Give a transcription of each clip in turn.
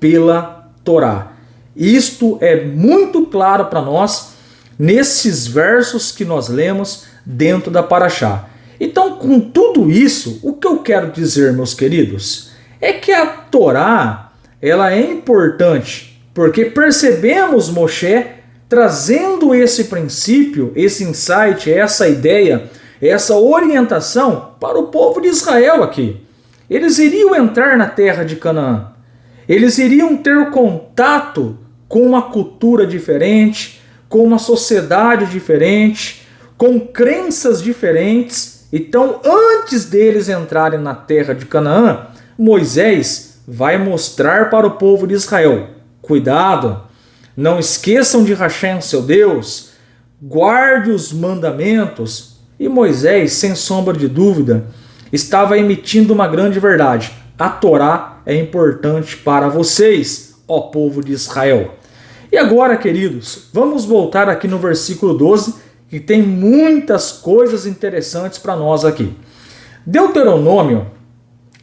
pela Torá. Isto é muito claro para nós nesses versos que nós lemos dentro da Paraxá. Então, com tudo isso, o que eu quero dizer, meus queridos, é que a Torá, ela é importante, porque percebemos Moshe trazendo esse princípio, esse insight, essa ideia, essa orientação para o povo de Israel aqui. Eles iriam entrar na terra de Canaã. Eles iriam ter contato com uma cultura diferente, com uma sociedade diferente, com crenças diferentes. Então, antes deles entrarem na terra de Canaã, Moisés vai mostrar para o povo de Israel: cuidado, não esqueçam de Hashem, seu Deus, guarde os mandamentos. E Moisés, sem sombra de dúvida, estava emitindo uma grande verdade: a Torá é importante para vocês, ó povo de Israel. E agora, queridos, vamos voltar aqui no versículo 12, que tem muitas coisas interessantes para nós aqui. Deuteronômio,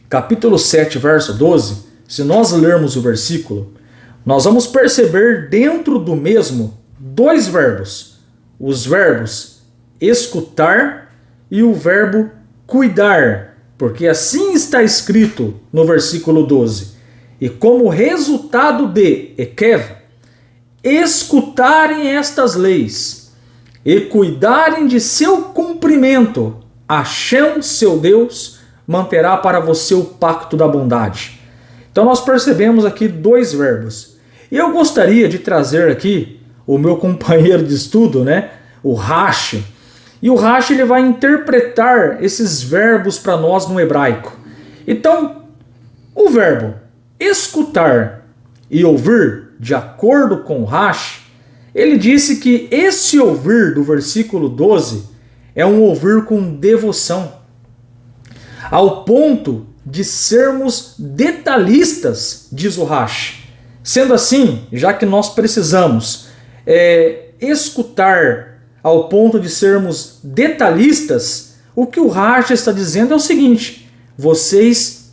capítulo 7, verso 12, se nós lermos o versículo, nós vamos perceber dentro do mesmo dois verbos. Os verbos escutar e o verbo cuidar, porque assim está escrito no versículo 12. E como resultado de Ekev, escutarem estas leis e cuidarem de seu cumprimento, Hashem, seu Deus, manterá para você o pacto da bondade. Então nós percebemos aqui dois verbos. E eu gostaria de trazer aqui o meu companheiro de estudo, o Rashi. E o Rashi ele vai interpretar esses verbos para nós no hebraico. Então, o verbo escutar e ouvir, de acordo com o Rashi, ele disse que esse ouvir do versículo 12 é um ouvir com devoção, ao ponto de sermos detalhistas, diz o Rashi. Sendo assim, já que nós precisamos escutar ao ponto de sermos detalhistas, o que o Rashi está dizendo é o seguinte: vocês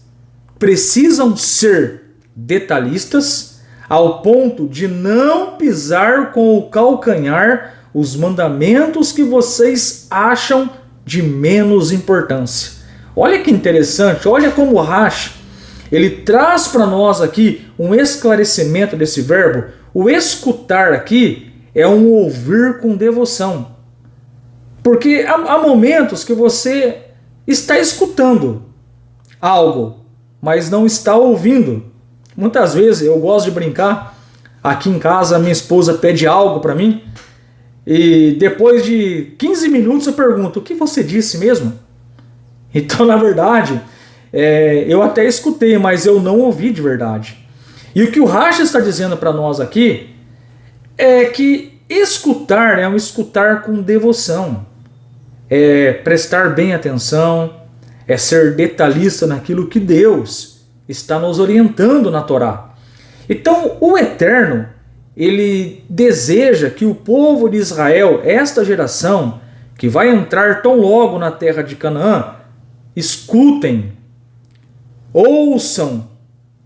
precisam ser detalhistas ao ponto de não pisar com o calcanhar os mandamentos que vocês acham de menos importância. Olha que interessante, olha como o Rashi ele traz para nós aqui um esclarecimento desse verbo. O escutar aqui é um ouvir com devoção. Porque há momentos que você está escutando algo, mas não está ouvindo. Muitas vezes eu gosto de brincar. Aqui em casa minha esposa pede algo para mim e depois de 15 minutos eu pergunto: o que você disse mesmo? Então, na verdade, eu até escutei, mas eu não ouvi de verdade. E o que o Rashi está dizendo para nós aqui é que escutar é um escutar com devoção, é prestar bem atenção, é ser detalhista naquilo que Deus está nos orientando na Torá. Então, o Eterno, ele deseja que o povo de Israel, esta geração que vai entrar tão logo na terra de Canaã, escutem, ouçam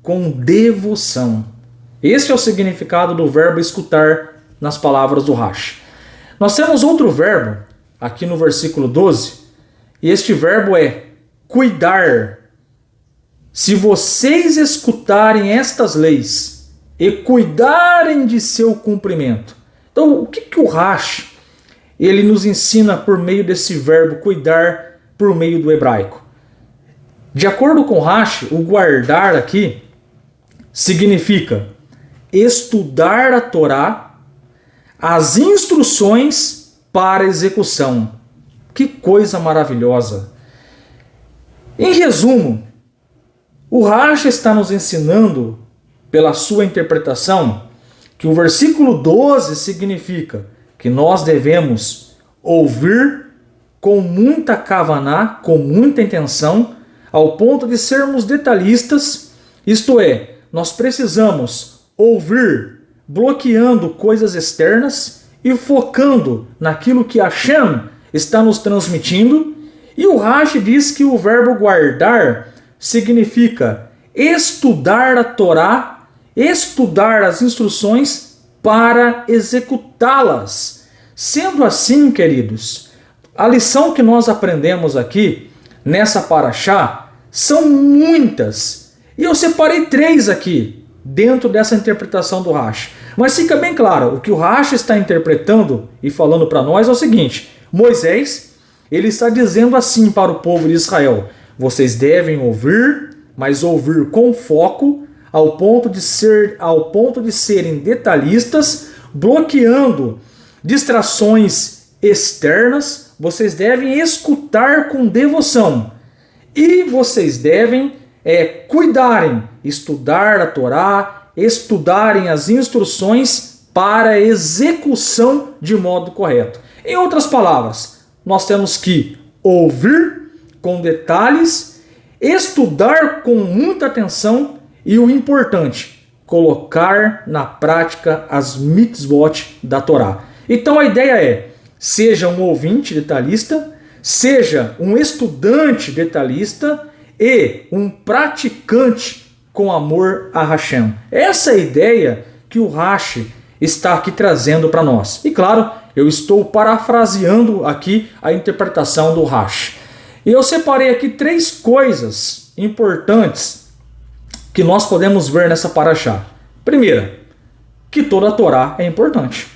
com devoção. Este é o significado do verbo escutar nas palavras do Rashi. Nós temos outro verbo aqui no versículo 12, e este verbo é cuidar. Se vocês escutarem estas leis e cuidarem de seu cumprimento. Então, o que o Rashi ele nos ensina por meio desse verbo cuidar por meio do hebraico? De acordo com Rashi, o guardar aqui significa estudar a Torá, as instruções para execução. Que coisa maravilhosa! Em resumo, o Rashi está nos ensinando, pela sua interpretação, que o versículo 12 significa que nós devemos ouvir com muita kavaná, com muita intenção, ao ponto de sermos detalhistas, isto é, nós precisamos ouvir bloqueando coisas externas e focando naquilo que Hashem está nos transmitindo. E o Rashi diz que o verbo guardar significa estudar a Torá estudar as instruções para executá-las. Sendo assim, queridos, a lição que nós aprendemos aqui nessa paraxá são muitas. E eu separei 3 aqui dentro dessa interpretação do Rashi. Mas fica bem claro, o que o Rashi está interpretando e falando para nós é o seguinte: Moisés, ele está dizendo assim para o povo de Israel: vocês devem ouvir, mas ouvir com foco, ao ponto de serem detalhistas, bloqueando distrações externas. Vocês devem escutar com devoção e vocês devem cuidarem, estudar a Torá, estudarem as instruções para a execução de modo correto. Em outras palavras, nós temos que ouvir com detalhes, estudar com muita atenção e o importante, colocar na prática as mitzvot da Torá. Então a ideia é: seja um ouvinte detalhista, seja um estudante detalhista e um praticante com amor a Hashem. Essa é a ideia que o Rashi está aqui trazendo para nós. E claro, eu estou parafraseando aqui a interpretação do Rashi. E eu separei aqui 3 coisas importantes que nós podemos ver nessa paraxá. Primeira, que toda a Torá é importante.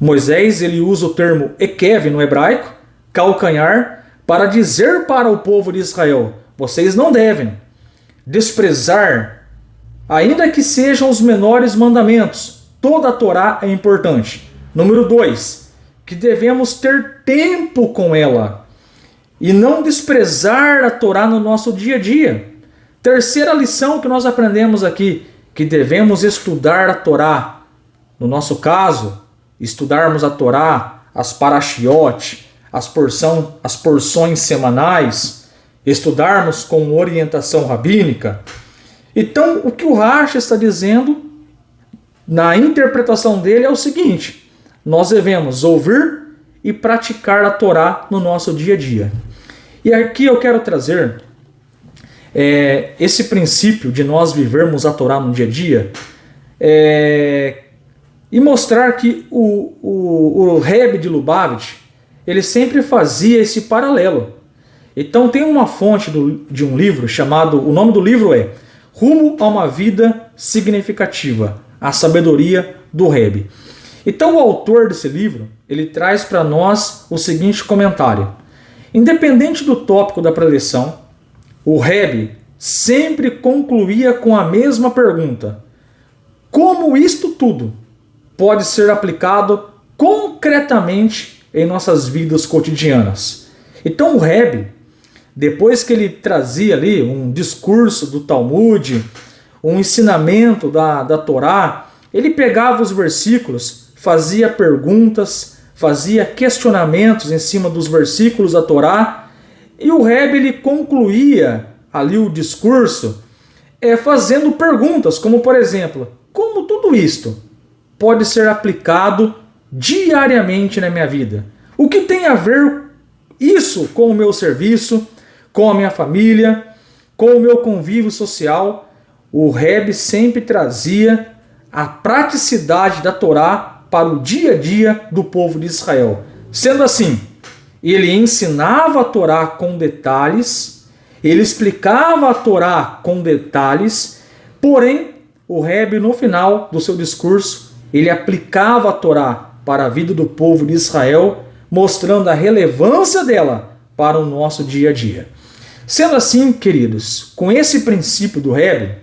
Moisés, ele usa o termo ekev no hebraico, calcanhar, para dizer para o povo de Israel: vocês não devem desprezar, ainda que sejam os menores mandamentos. Toda a Torá é importante. Número 2, que devemos ter tempo com ela e não desprezar a Torá no nosso dia a dia. Terceira lição que nós aprendemos aqui, que devemos estudar a Torá. No nosso caso, estudarmos a Torá, as parashiot, as porções semanais, estudarmos com orientação rabínica. Então, o que o Rashi está dizendo na interpretação dele é o seguinte: nós devemos ouvir e praticar a Torá no nosso dia a dia. E aqui eu quero trazer esse princípio de nós vivermos a Torá no dia a dia e mostrar que o Rebbe de Lubavitch, ele sempre fazia esse paralelo. Então tem uma fonte de um livro chamado, o nome do livro é Rumo a uma Vida Significativa, a Sabedoria do Rebbe. Então o autor desse livro, ele traz para nós o seguinte comentário: independente do tópico da preleção, o Rebbe sempre concluía com a mesma pergunta: como isto tudo pode ser aplicado concretamente em nossas vidas cotidianas? Então o Rebbe, depois que ele trazia ali um discurso do Talmud, um ensinamento da Torá, ele pegava os versículos, fazia perguntas, fazia questionamentos em cima dos versículos da Torá, e o Rebbe, ele concluía ali o discurso fazendo perguntas, como por exemplo: como tudo isto pode ser aplicado diariamente na minha vida? O que tem a ver isso com o meu serviço, com a minha família, com o meu convívio social? O Rebbe sempre trazia a praticidade da Torá para o dia a dia do povo de Israel. Sendo assim, ele ensinava a Torá com detalhes, ele explicava a Torá com detalhes, porém, o Rebbe, no final do seu discurso, ele aplicava a Torá para a vida do povo de Israel, mostrando a relevância dela para o nosso dia a dia. Sendo assim, queridos, com esse princípio do Rebbe,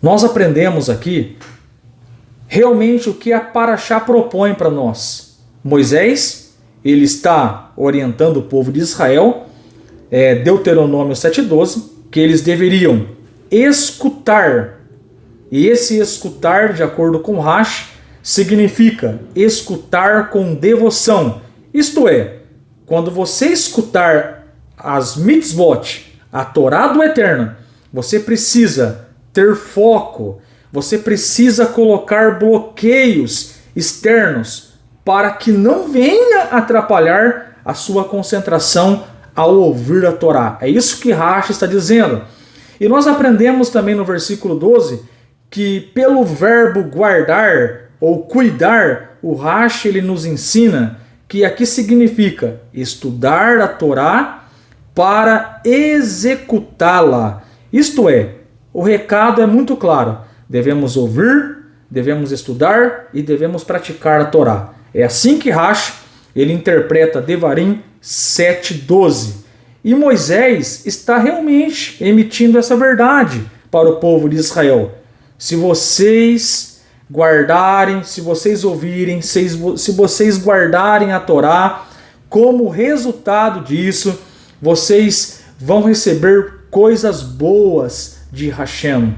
nós aprendemos aqui realmente o que a paraxá propõe para nós. Moisés, ele está orientando o povo de Israel, Deuteronômio 7,12, que eles deveriam escutar. E esse escutar, de acordo com Rashi, significa escutar com devoção. Isto é, quando você escutar as mitzvot, a Torá do Eterno, você precisa ter foco, você precisa colocar bloqueios externos para que não venha atrapalhar a sua concentração ao ouvir a Torá. É isso que Rashi está dizendo. E nós aprendemos também no versículo 12 que pelo verbo guardar ou cuidar, o Rashi ele nos ensina que aqui significa estudar a Torá para executá-la. Isto é, o recado é muito claro. Devemos ouvir, devemos estudar e devemos praticar a Torá. É assim que Rashi ele interpreta Devarim 7:12. E Moisés está realmente emitindo essa verdade para o povo de Israel. Se vocês guardarem, se vocês ouvirem, se vocês guardarem a Torá, como resultado disso, vocês vão receber coisas boas de Hashem.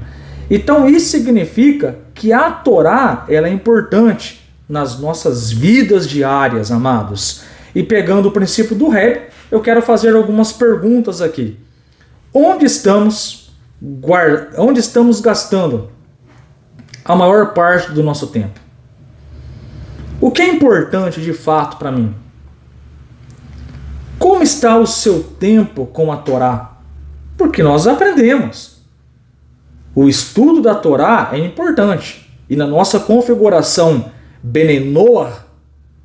Então isso significa que a Torá ela é importante nas nossas vidas diárias, amados. E pegando o princípio do Rebbe, eu quero fazer algumas perguntas aqui. Onde estamos gastando a maior parte do nosso tempo? O que é importante de fato para mim? Como está o seu tempo com a Torá? Porque nós aprendemos. O estudo da Torá é importante. E na nossa configuração Benenoah,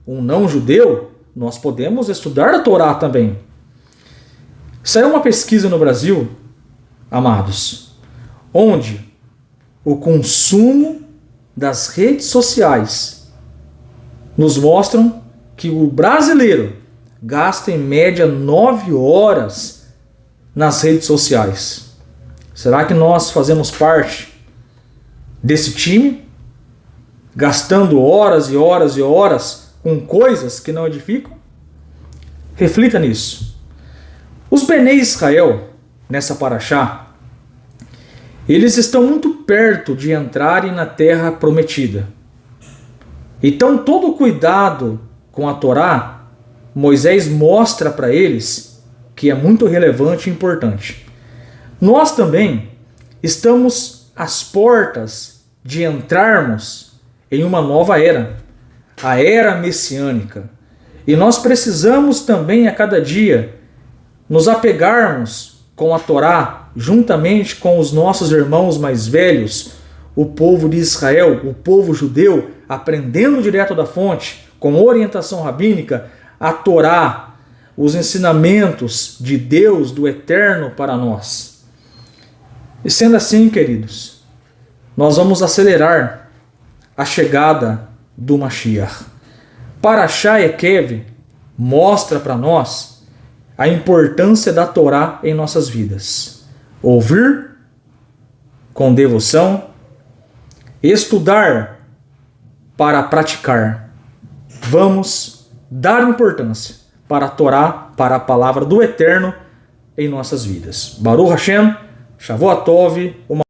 um não-judeu, nós podemos estudar a Torá também. Saiu uma pesquisa no Brasil, amados, onde o consumo das redes sociais nos mostram que o brasileiro gasta em média 9 horas nas redes sociais. Será que nós fazemos parte desse time? Gastando horas e horas e horas com coisas que não edificam? Reflita nisso. Os Benei Israel, nessa paraxá, eles estão muito perto de entrarem na terra prometida. Então todo o cuidado com a Torá, Moisés mostra para eles que é muito relevante e importante. Nós também estamos às portas de entrarmos em uma nova era, a era messiânica. E nós precisamos também a cada dia nos apegarmos com a Torá, juntamente com os nossos irmãos mais velhos, o povo de Israel, o povo judeu, aprendendo direto da fonte, com orientação rabínica, a Torá, os ensinamentos de Deus, do Eterno para nós. E sendo assim, queridos, nós vamos acelerar a chegada do Mashiach. Paraxá Ekev mostra para nós a importância da Torá em nossas vidas. Ouvir com devoção, estudar para praticar. Vamos dar importância para a Torá, para a palavra do Eterno em nossas vidas. Baruch Hashem, Shavuot Tov, uma